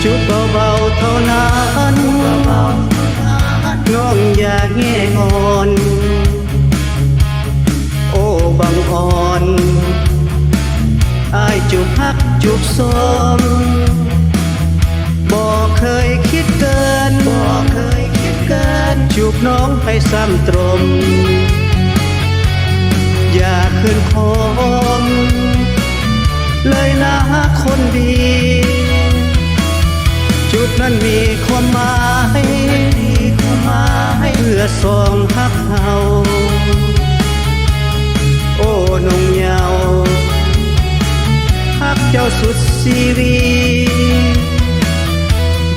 จุบเบาๆเท่านั้นน้องอย่าแง่งอนโอ้บังอ่อนอายจุบฮักจุบซ้อมบอกเคยคิดเกินจูบน้องให้ซ้ำตรมอย่าคืนคมเลยนะคนดีจูบนั้นมีความหมายเพื่อสองฮักเฮาโอ้นงเยาว์ฮักเจ้าสุดชีวี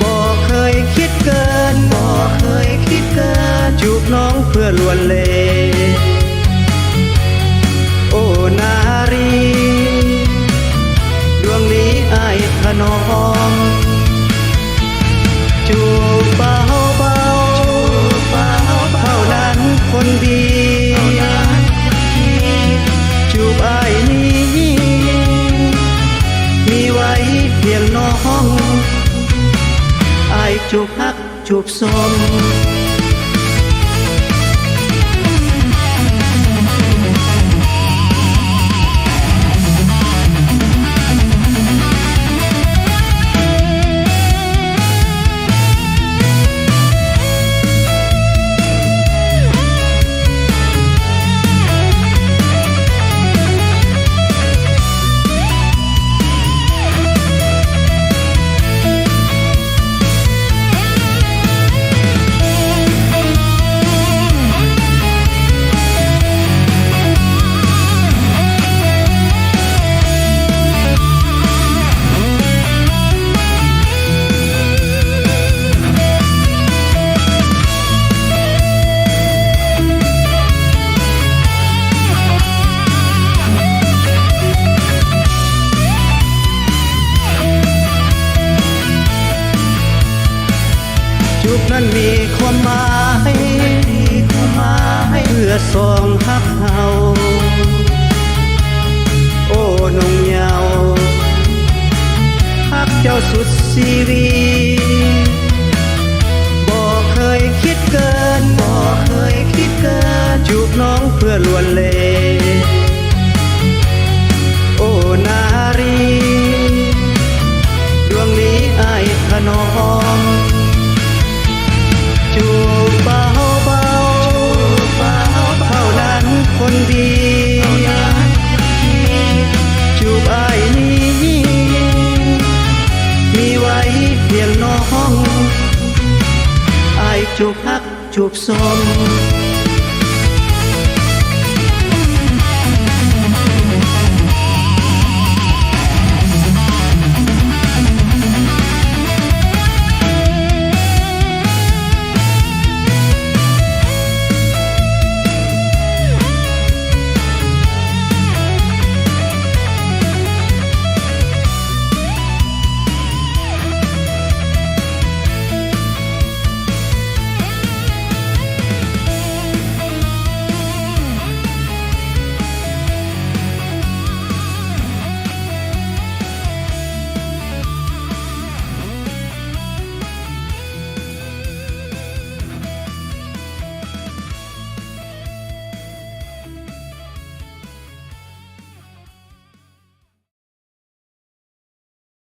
บอกเคยคิดเกินจูบน้องเพื่อลวนเลโอ้นารีดวงนี้อายถนอมจูบเบาเท่านั้นคนดีจูบอายนี้มีไว้เพียงน้องอายจูบฮักจูบสมจูบนั้นมีความหมายเพื่อสองฮักเฮาโอ้นงเยาว์ฮักเจ้าสุดชีวีบอกเคยคิดเกินจูบน้องเพื่อลวนเลโอ้นารีดวงนี้อายถนอมจูบเบาเท่านั้นคนดีจูบอายนี้มีไว้เพียงน้องอายจูบฮักจูบสม